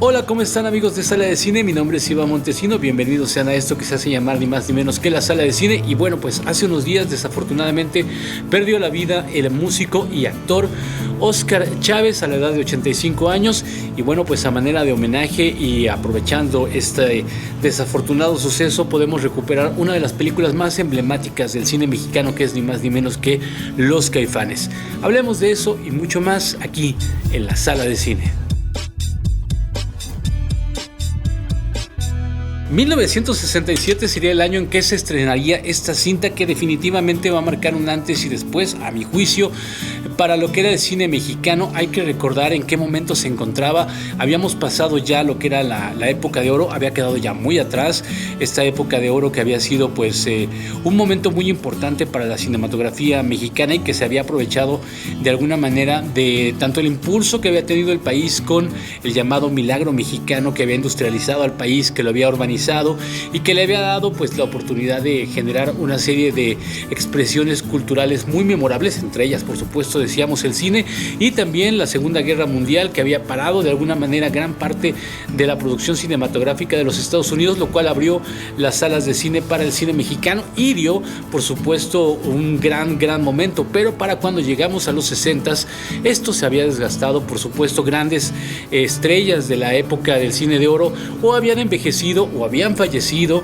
Hola, ¿cómo están amigos de Sala de Cine? Mi nombre es Iván Montesino, bienvenidos sean a esto que se hace llamar ni más ni menos que la Sala de Cine. Y bueno, pues hace unos días desafortunadamente perdió la vida el músico y actor Óscar Chávez a la edad de 85 años. Y bueno, pues a manera de homenaje y aprovechando este desafortunado suceso, podemos recuperar una de las películas más emblemáticas del cine mexicano, que es ni más ni menos que Los Caifanes. Hablemos de eso y mucho más aquí en la Sala de Cine. 1967 sería el año en que se estrenaría esta cinta, que definitivamente va a marcar un antes y después, a mi juicio, para lo que era el cine mexicano. Hay que recordar en qué momento se encontraba. Habíamos pasado ya lo que era la época de oro, había quedado ya muy atrás esta época de oro, que había sido pues un momento muy importante para la cinematografía mexicana y que se había aprovechado de alguna manera de tanto el impulso que había tenido el país con el llamado milagro mexicano, que había industrializado al país, que lo había urbanizado y que le había dado pues la oportunidad de generar una serie de expresiones culturales muy memorables, entre ellas por supuesto decíamos el cine, y también la Segunda Guerra Mundial, que había parado de alguna manera gran parte de la producción cinematográfica de los Estados Unidos, lo cual abrió las salas de cine para el cine mexicano y dio por supuesto un gran momento. Pero para cuando llegamos a los 60s, esto se había desgastado. Por supuesto, grandes estrellas de la época del cine de oro o habían envejecido o habían fallecido,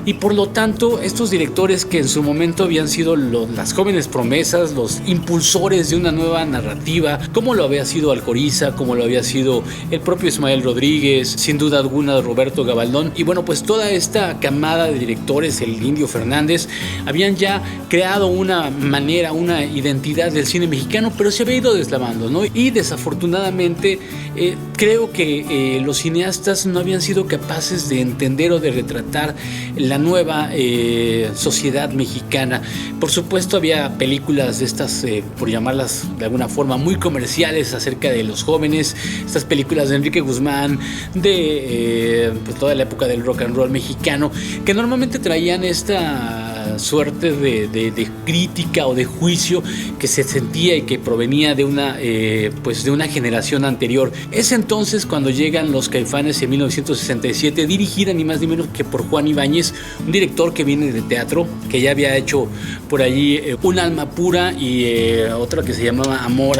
y por lo tanto estos directores que en su momento habían sido las jóvenes promesas, los impulsores de una nueva narrativa, como lo había sido Alcoriza, como lo había sido el propio Ismael Rodríguez, sin duda alguna Roberto Gabaldón, y bueno, pues toda esta camada de directores, el Indio Fernández, habían ya creado una manera, una identidad del cine mexicano, pero se había ido deslavando, ¿no? Y desafortunadamente creo que los cineastas no habían sido capaces de entender o de retratar la nueva sociedad mexicana. Por supuesto había películas de estas, por llamarlas de alguna forma, muy comerciales acerca de los jóvenes, estas películas de Enrique Guzmán, de pues toda la época del rock and roll mexicano, que normalmente traían esta suerte de crítica o de juicio que se sentía y que provenía de una pues de una generación anterior. Es entonces cuando llegan Los Caifanes en 1967, dirigida ni más ni menos que por Juan Ibáñez, un director que viene de teatro, que ya había hecho por allí Un alma pura y otra que se llamaba Amor,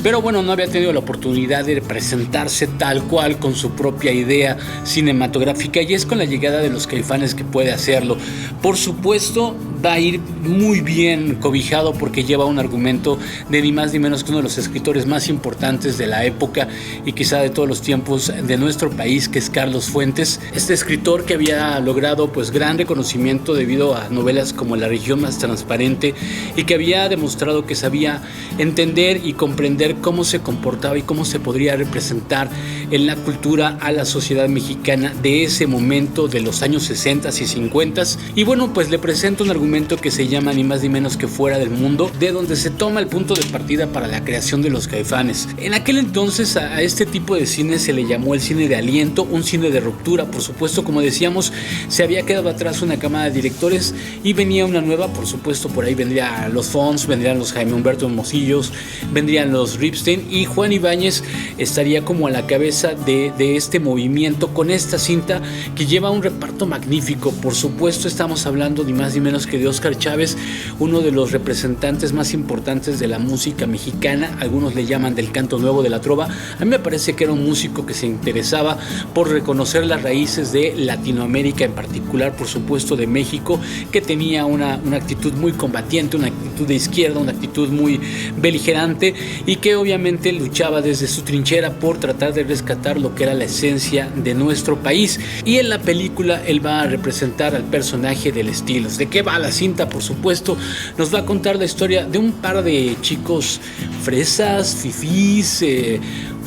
pero bueno, no había tenido la oportunidad de presentarse tal cual con su propia idea cinematográfica, y es con la llegada de Los Caifanes que puede hacerlo. Por supuesto, va a ir muy bien cobijado porque lleva un argumento de ni más ni menos que uno de los escritores más importantes de la época y quizá de todos los tiempos de nuestro país, que es Carlos Fuentes, este escritor que había logrado pues gran reconocimiento debido a novelas como La región más transparente, y que había demostrado que sabía entender y comprender cómo se comportaba y cómo se podría representar en la cultura a la sociedad mexicana de ese momento, de los años 60 y 50. Y bueno, pues le presento un argumento que se llama ni más ni menos que Fuera del Mundo, de donde se toma el punto de partida para la creación de Los Caifanes. En aquel entonces a este tipo de cine se le llamó el cine de aliento, un cine de ruptura. Por supuesto, como decíamos, se había quedado atrás una camada de directores y venía una nueva. Por supuesto, por ahí vendrían los Fons, vendrían los Jaime Humberto Hermosillos, vendrían los Ripstein, y Juan Ibáñez estaría como a la cabeza de este movimiento con esta cinta que lleva un reparto magnífico. Por supuesto, estamos hablando ni más ni menos que de Óscar Chávez, uno de los representantes más importantes de la música mexicana. Algunos le llaman del canto nuevo, de la trova. A mí me parece que era un músico que se interesaba por reconocer las raíces de Latinoamérica, en particular por supuesto de México, que tenía una actitud muy combatiente, una actitud de izquierda, una actitud muy beligerante, y que obviamente luchaba desde su trinchera por tratar de rescatar lo que era la esencia de nuestro país. Y en la película él va a representar al personaje del Estilos. ¿De qué va la cinta? Por supuesto, nos va a contar la historia de un par de chicos fresas, fifís,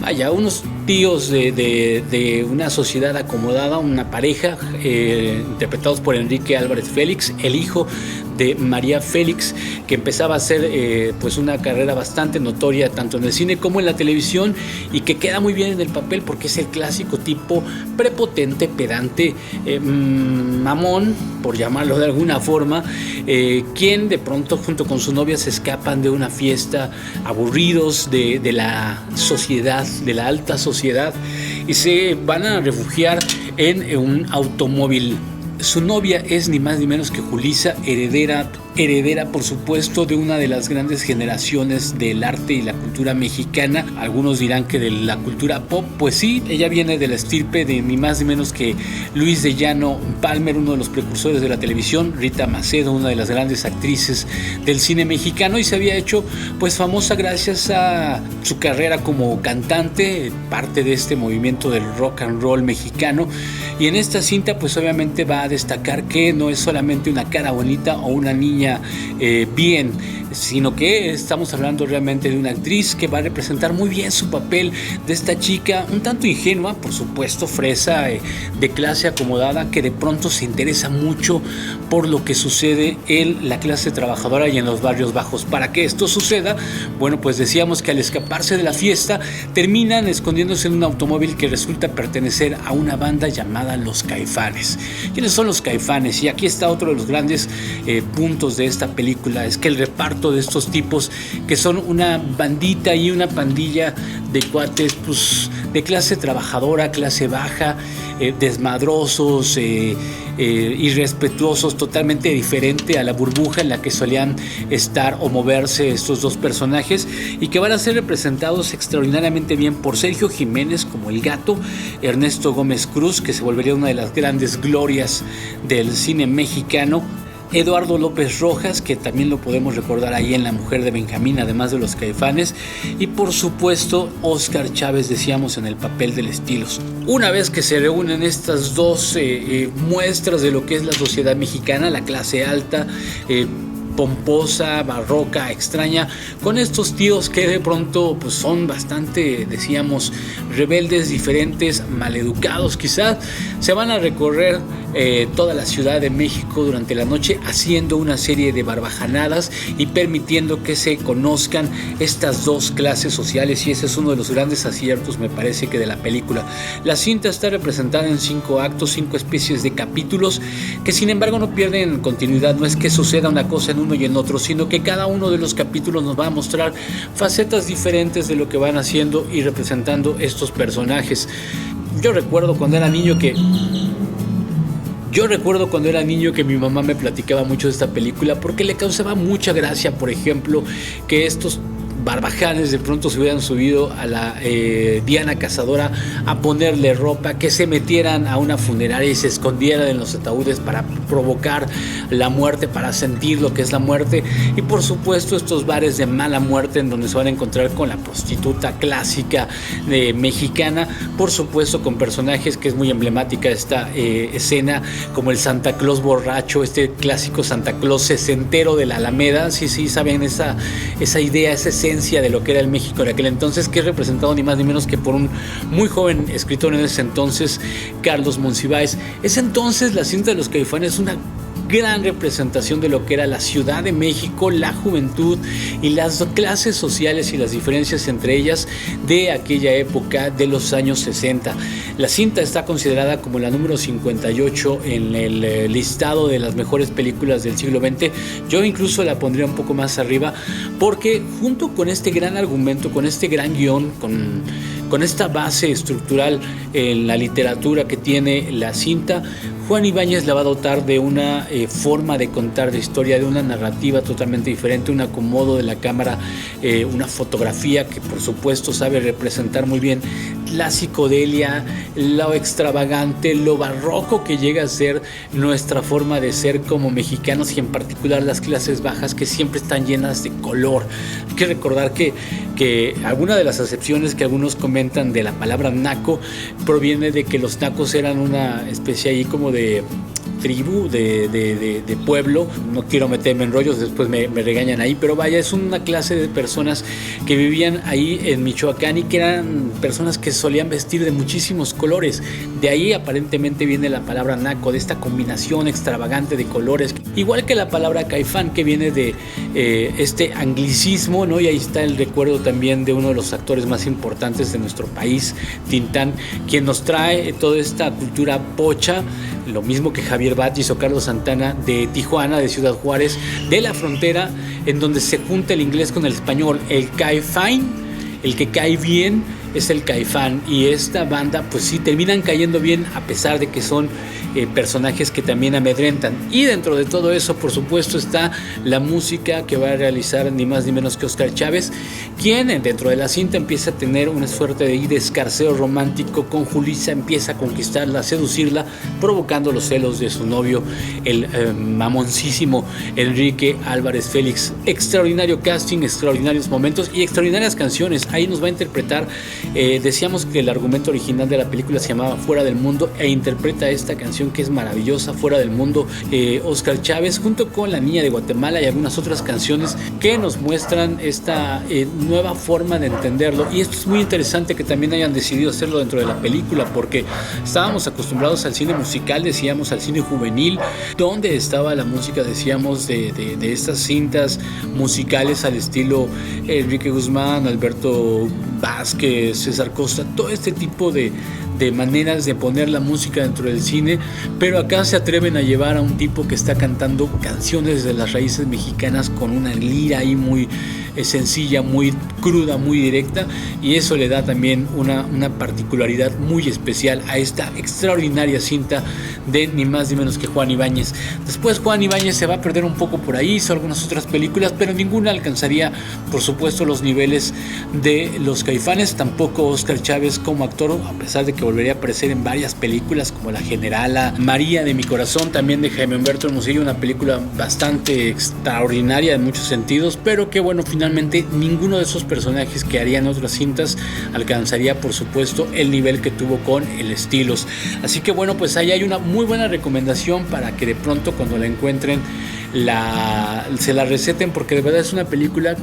vaya, unos tíos de una sociedad acomodada, una pareja, interpretados por Enrique Álvarez Félix, el hijo de María Félix, que empezaba a hacer pues una carrera bastante notoria tanto en el cine como en la televisión, y que queda muy bien en el papel porque es el clásico tipo prepotente, pedante, mamón, por llamarlo de alguna forma, quien de pronto junto con su novia se escapan de una fiesta aburridos de la sociedad, de la alta sociedad, y se van a refugiar en un automóvil. Su novia es ni más ni menos que Julissa, heredera por supuesto de una de las grandes generaciones del arte y la cultura mexicana. Algunos dirán que de la cultura pop, pues sí, ella viene de la estirpe de ni más ni menos que Luis de Llano Palmer, uno de los precursores de la televisión, Rita Macedo, una de las grandes actrices del cine mexicano, y se había hecho pues famosa gracias a su carrera como cantante, parte de este movimiento del rock and roll mexicano. Y en esta cinta pues obviamente va a destacar que no es solamente una cara bonita o una niña bien, sino que estamos hablando realmente de una actriz que va a representar muy bien su papel de esta chica un tanto ingenua, por supuesto fresa, de clase acomodada, que de pronto se interesa mucho por lo que sucede en la clase trabajadora y en los barrios bajos. Para que esto suceda, bueno, pues decíamos que al escaparse de la fiesta terminan escondiéndose en un automóvil que resulta pertenecer a una banda llamada Los Caifanes. ¿Quiénes son los Caifanes? Y aquí está otro de los grandes puntos de esta película, es que el reparto de estos tipos, que son una bandita y una pandilla de cuates pues de clase trabajadora, clase baja, desmadrosos, irrespetuosos, totalmente diferente a la burbuja en la que solían estar o moverse estos dos personajes, y que van a ser representados extraordinariamente bien por Sergio Jiménez como el Gato, Ernesto Gómez Cruz, que se volvería una de las grandes glorias del cine mexicano, Eduardo López Rojas, que también lo podemos recordar ahí en La Mujer de Benjamín, además de Los Caifanes, y por supuesto Óscar Chávez, decíamos, en el papel del Estilos. Una vez que se reúnen estas dos muestras de lo que es la sociedad mexicana, la clase alta, pomposa, barroca, extraña, con estos tíos que de pronto pues son bastante, decíamos, rebeldes, diferentes, maleducados quizás, se van a recorrer toda la Ciudad de México durante la noche haciendo una serie de barbajanadas y permitiendo que se conozcan estas dos clases sociales, y ese es uno de los grandes aciertos, me parece, que de la película. La cinta está representada en 5 actos, 5 especies de capítulos que sin embargo no pierden continuidad. No es que suceda una cosa en uno y en otro, sino que cada uno de los capítulos nos va a mostrar facetas diferentes de lo que van haciendo y representando estos personajes. Yo recuerdo cuando era niño que mi mamá me platicaba mucho de esta película porque le causaba mucha gracia, por ejemplo, que estos barbajanes de pronto se hubieran subido a la Diana Cazadora a ponerle ropa, que se metieran a una funeraria y se escondieran en los ataúdes para provocar la muerte, para sentir lo que es la muerte, y por supuesto estos bares de mala muerte en donde se van a encontrar con la prostituta clásica mexicana, por supuesto con personajes que es muy emblemática esta escena, como el Santa Claus borracho, este clásico Santa Claus sesentero de la Alameda. Sí, saben esa idea, esa escena de lo que era el México de aquel entonces, que es representado ni más ni menos que por un muy joven escritor en ese entonces, Carlos Monsiváis. Ese entonces la cinta de Los Caifanes es una gran representación de lo que era la Ciudad de México, la juventud y las clases sociales y las diferencias entre ellas de aquella época de los años 60. La cinta está considerada como la número 58 en el listado de las mejores películas del siglo XX. Yo incluso la pondría un poco más arriba, porque junto con este gran argumento, con este gran guión, con esta base estructural en la literatura que tiene la cinta, Juan Ibáñez la va a dotar de una forma de contar la historia, de una narrativa totalmente diferente, un acomodo de la cámara, una fotografía que por supuesto sabe representar muy bien la psicodelia, lo extravagante, lo barroco que llega a ser nuestra forma de ser como mexicanos, y en particular las clases bajas, que siempre están llenas de color. Hay que recordar que alguna de las acepciones que algunos comentan de la palabra naco proviene de que los nacos eran una especie ahí como de tribu, de pueblo. No quiero meterme en rollos, después me regañan ahí, pero vaya, es una clase de personas que vivían ahí en Michoacán y que eran personas que solían vestir de muchísimos colores. De ahí aparentemente viene la palabra naco, de esta combinación extravagante de colores, igual que la palabra caifán, que viene de este anglicismo, ¿no? Y ahí está el recuerdo también de uno de los actores más importantes de nuestro país, Tintán, quien nos trae toda esta cultura pocha, lo mismo que Javier Batis o Carlos Santana, de Tijuana, de Ciudad Juárez, de la frontera, en donde se junta el inglés con el español, el cae fine, el que cae bien, es el Caifán, y esta banda pues sí terminan cayendo bien a pesar de que son personajes que también amedrentan. Y dentro de todo eso, por supuesto, está la música que va a realizar ni más ni menos que Óscar Chávez, quien dentro de la cinta empieza a tener una suerte de escarceo romántico con Julissa, empieza a conquistarla, a seducirla, provocando los celos de su novio, el mamoncísimo Enrique Álvarez Félix. Extraordinario casting, extraordinarios momentos y extraordinarias canciones. Ahí nos va a interpretar, decíamos que el argumento original de la película se llamaba Fuera del Mundo, e interpreta esta canción que es maravillosa, Fuera del Mundo, Óscar Chávez, junto con La Niña de Guatemala y algunas otras canciones que nos muestran esta nueva forma de entenderlo. Y esto es muy interesante que también hayan decidido hacerlo dentro de la película, porque estábamos acostumbrados al cine musical, decíamos, al cine juvenil, donde estaba la música, decíamos, de estas cintas musicales al estilo Enrique Guzmán, Alberto Vázquez, César Costa, todo este tipo de maneras de poner la música dentro del cine, pero acá se atreven a llevar a un tipo que está cantando canciones de las raíces mexicanas con una lira ahí muy sencilla, muy cruda, muy directa, y eso le da también una particularidad muy especial a esta extraordinaria cinta de ni más ni menos que Juan Ibáñez. Después Juan Ibáñez se va a perder un poco por ahí, hizo algunas otras películas, pero ninguna alcanzaría, por supuesto, los niveles de Los Caifanes, tampoco Óscar Chávez como actor, a pesar de que volvería a aparecer en varias películas como La Generala, María de mi corazón, también de Jaime Humberto Hermosillo, una película bastante extraordinaria en muchos sentidos, pero que bueno, finalmente ninguno de esos personajes que harían otras cintas alcanzaría, por supuesto, el nivel que tuvo con El Estilos. Así que bueno, pues ahí hay una muy buena recomendación para que de pronto cuando la encuentren se la receten, porque de verdad es una película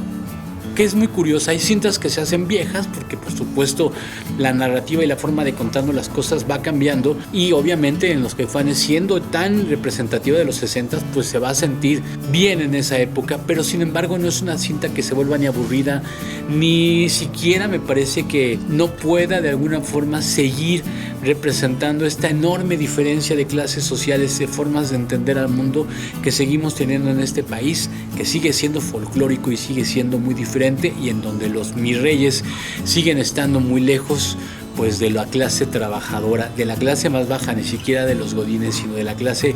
que es muy curiosa. Hay cintas que se hacen viejas porque por supuesto la narrativa y la forma de contando las cosas va cambiando, y obviamente en Los Caifanes, siendo tan representativa de los 60, pues se va a sentir bien en esa época, pero sin embargo no es una cinta que se vuelva ni aburrida, ni siquiera me parece que no pueda de alguna forma seguir representando esta enorme diferencia de clases sociales, de formas de entender al mundo que seguimos teniendo en este país, que sigue siendo folclórico y sigue siendo muy diferente, y en donde los mis reyes siguen estando muy lejos pues de la clase trabajadora, de la clase más baja, ni siquiera de los godines, sino de la clase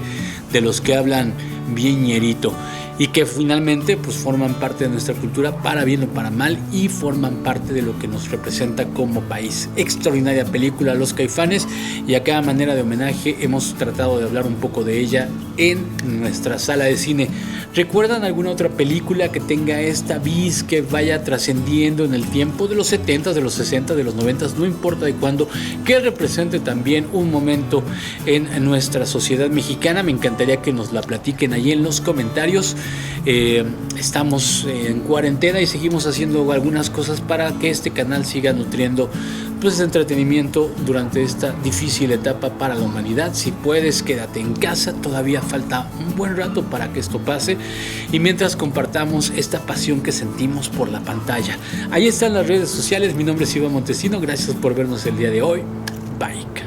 de los que hablan bien ñerito, y que finalmente pues forman parte de nuestra cultura para bien o para mal, y forman parte de lo que nos representa como país. Extraordinaria película Los Caifanes, y a cada manera de homenaje hemos tratado de hablar un poco de ella en nuestra sala de cine. ¿Recuerdan alguna otra película que tenga esta vis, que vaya trascendiendo en el tiempo, de los 70, de los 60, de los 90, no importa de cuándo, que represente también un momento en nuestra sociedad mexicana? Me encantaría que nos la platiquen ahí en los comentarios. Estamos en cuarentena y seguimos haciendo algunas cosas para que este canal siga nutriendo pues entretenimiento durante esta difícil etapa para la humanidad. Si puedes, quédate en casa, todavía falta un buen rato para que esto pase, y mientras compartamos esta pasión que sentimos por la pantalla. Ahí están las redes sociales. Mi nombre es Iván Montesino, gracias por vernos el día de hoy. Bye.